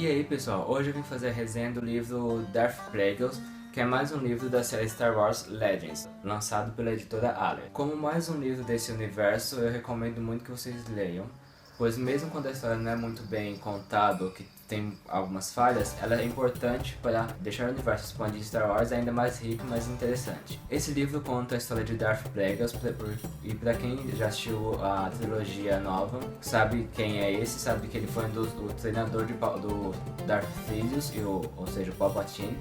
E aí pessoal, hoje eu vim fazer a resenha do livro Darth Plagueis, que é mais um livro da série Star Wars Legends, lançado pela editora Aller. Como mais um livro desse universo, eu recomendo muito que vocês leiam, pois mesmo quando a história não é muito bem contada ou que tem algumas falhas, ela é importante para deixar o universo expandido de Star Wars ainda mais rico e mais interessante. Esse livro conta a história de Darth Plagueis, e para quem já assistiu a trilogia nova, sabe quem é esse, sabe que ele foi o treinador do Darth Sidious, ou seja, o Palpatine.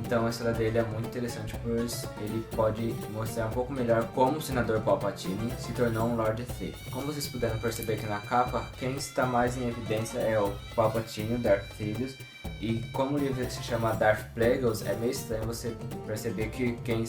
Então a história dele é muito interessante, pois ele pode mostrar um pouco melhor como o senador Palpatine se tornou um Lord Sith. Como vocês puderam perceber aqui na capa, quem está mais em evidência é o Palpatine, o Darth Sidious, e como o livro se chama Darth Plagueis, é meio estranho você perceber que quem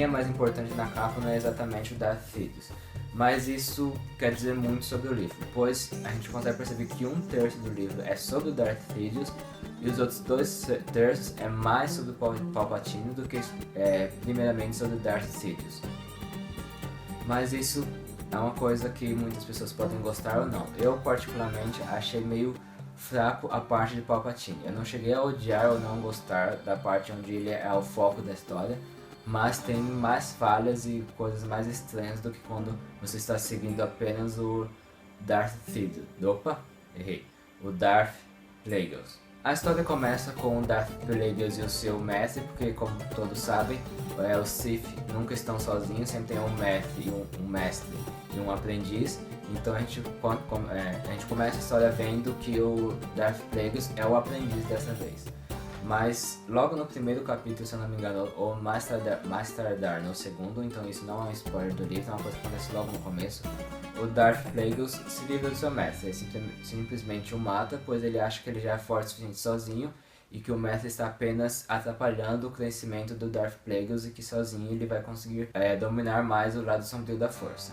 é mais importante na capa não é exatamente o Darth Sidious. Mas isso quer dizer muito sobre o livro, pois a gente consegue perceber que um terço do livro é sobre o Darth Sidious e os outros dois terços é mais sobre o Palpatine do que primeiramente sobre o Darth Sidious. Mas isso é uma coisa que muitas pessoas podem gostar ou não. Eu particularmente achei meio fraco a parte de Palpatine. Eu não cheguei a odiar ou não gostar da parte onde ele é o foco da história, mas tem mais falhas e coisas mais estranhas do que quando você está seguindo apenas o Darth Sidious. Opa, errei. O Darth Plagueis. A história começa com o Darth Plagueis e o seu mestre, porque como todos sabem, os Sith nunca estão sozinhos, sempre tem um mestre e um aprendiz. Então a gente começa a história vendo que o Darth Plagueis é o aprendiz dessa vez. Mas logo no primeiro capítulo, se eu não me engano, ou mais tardar no segundo, então isso não é um spoiler do livro, é uma coisa que acontece logo no começo, o Darth Plagueis se livra do seu mestre, ele simplesmente o mata, pois ele acha que ele já é forte o suficiente sozinho e que o mestre está apenas atrapalhando o crescimento do Darth Plagueis e que sozinho ele vai conseguir dominar mais o lado sombrio da força.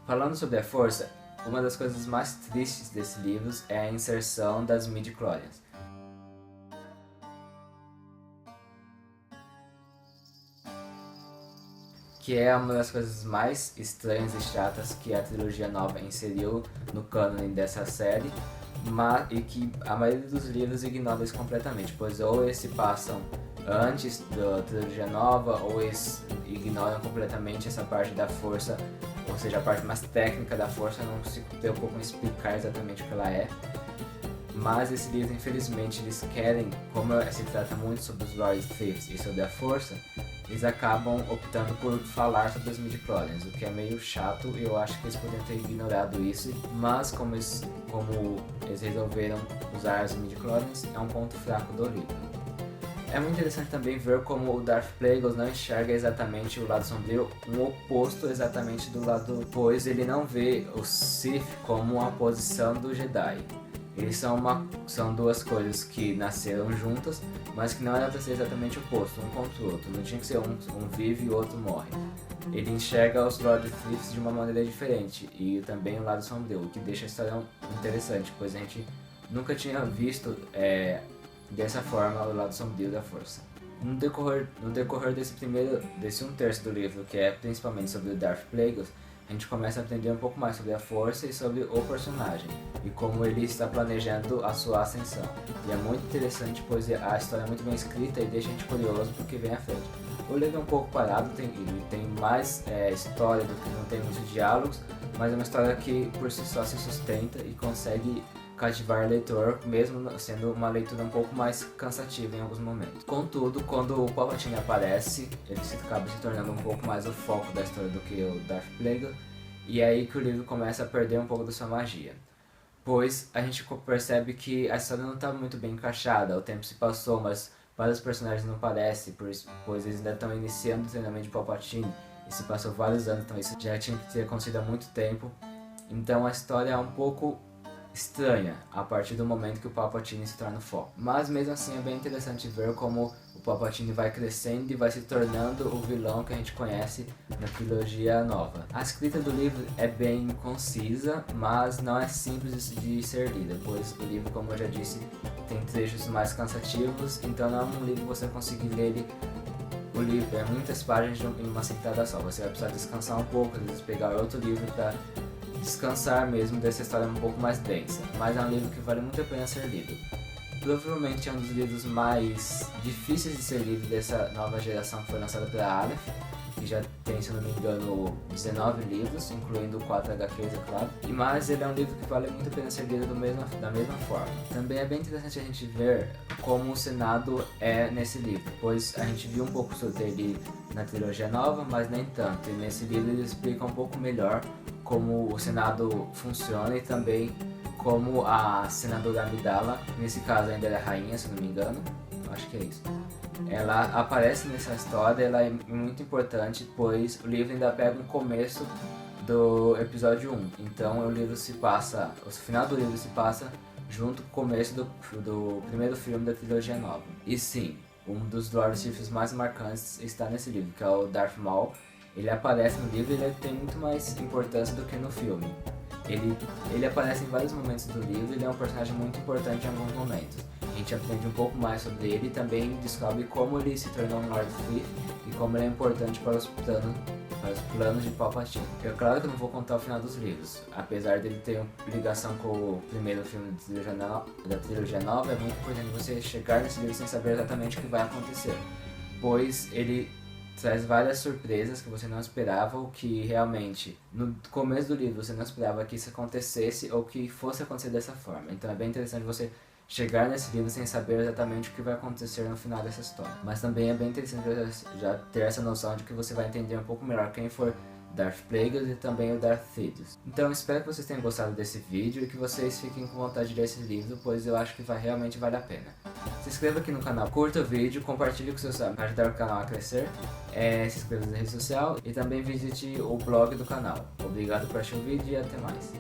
Falando sobre a força, uma das coisas mais tristes desse livro é a inserção das midi-chlorians. Que é uma das coisas mais estranhas e chatas que a trilogia nova inseriu no cânone dessa série, e que a maioria dos livros ignora isso completamente, pois ou eles se passam antes da trilogia nova, ou eles ignoram completamente essa parte da força, ou seja, a parte mais técnica da força, não se preocupam em explicar exatamente o que ela é. Mas esse livro, infelizmente, eles querem, como se trata muito sobre os Lord Sith e sobre a força, eles acabam optando por falar sobre os midi-chlorians, o que é meio chato e eu acho que eles poderiam ter ignorado isso, mas como eles resolveram usar os midi-chlorians, é um ponto fraco do livro. É muito interessante também ver como o Darth Plagueis não enxerga exatamente o lado sombrio, um oposto exatamente do lado, pois ele não vê o Sith como a posição do Jedi. Eles são duas coisas que nasceram juntas, mas que não era para ser exatamente oposto, um contra o outro. Não tinha que ser um vive e o outro morre. Ele enxerga os Lord Siths de uma maneira diferente, e também o lado sombrio, o que deixa a história interessante, pois a gente nunca tinha visto dessa forma o lado sombrio da força. No decorrer desse um terço do livro, que é principalmente sobre o Darth Plagueis, a gente começa a aprender um pouco mais sobre a força e sobre o personagem e como ele está planejando a sua ascensão. E é muito interessante, pois a história é muito bem escrita e deixa a gente curioso porque vem à frente. O livro é um pouco parado, ele tem mais história do que não tem muitos diálogos, mas é uma história que por si só se sustenta e consegue cativar o leitor, mesmo sendo uma leitura um pouco mais cansativa em alguns momentos. Contudo, quando o Palpatine aparece, ele acaba se tornando um pouco mais o foco da história do que o Darth Plagueis, e é aí que o livro começa a perder um pouco da sua magia. Pois a gente percebe que a história não está muito bem encaixada, o tempo se passou, mas vários personagens não aparecem, pois eles ainda estão iniciando o treinamento de Palpatine, e se passou vários anos, então isso já tinha que ter acontecido há muito tempo. Então a história é um pouco estranha a partir do momento que o Palpatine se torna o foco. Mas mesmo assim é bem interessante ver como o Palpatine vai crescendo e vai se tornando o vilão que a gente conhece na trilogia nova. A escrita do livro é bem concisa, mas não é simples de ser lida, pois o livro, como eu já disse, tem trechos mais cansativos, então não é um livro que você conseguir ler ele. O livro é muitas páginas em uma sentada só, você vai precisar descansar um pouco, às vezes pegar outro livro para descansar mesmo dessa história um pouco mais densa, mas é um livro que vale muito a pena ser lido. Provavelmente é um dos livros mais difíceis de ser lido dessa nova geração que foi lançada pela Aleph, que já tem, se não me engano, 19 livros, incluindo 4 HQs, é claro. Mas ele é um livro que vale muito a pena ser lido da mesma forma. Também é bem interessante a gente ver como o Senado é nesse livro, pois a gente viu um pouco sobre ele na trilogia nova, mas nem tanto. E nesse livro ele explica um pouco melhor como o Senado funciona e também como a senadora Amidala, nesse caso ainda era rainha, se não me engano, acho que é isso. Ela aparece nessa história, ela é muito importante, pois o livro ainda pega um começo do episódio 1. Então o final do livro se passa junto com o começo do primeiro filme da trilogia nova. E sim, um dos Lord Siths mais marcantes está nesse livro, que é o Darth Maul. Ele aparece no livro e ele tem muito mais importância do que no filme. Ele aparece em vários momentos do livro, ele é um personagem muito importante em alguns momentos. A gente aprende um pouco mais sobre ele e também descobre como ele se tornou um Lord Sith e como ele é importante para os planos de Palpatine. É claro que eu não vou contar o final dos livros, apesar dele ter uma ligação com o primeiro filme da trilogia nova, é muito importante você chegar nesse livro sem saber exatamente o que vai acontecer, pois ele traz várias surpresas que você não esperava, ou que realmente no começo do livro você não esperava que isso acontecesse ou que fosse acontecer dessa forma. Então é bem interessante você chegar nesse livro sem saber exatamente o que vai acontecer no final dessa história. Mas também é bem interessante já ter essa noção de que você vai entender um pouco melhor quem for Darth Plagueis e também o Darth Sidious. Então espero que vocês tenham gostado desse vídeo e que vocês fiquem com vontade de ler esse livro, pois eu acho que realmente vale a pena. Se inscreva aqui no canal, curta o vídeo, compartilhe com seus amigos para ajudar o canal a crescer, se inscreva na rede social e também visite o blog do canal. Obrigado por assistir o vídeo e até mais.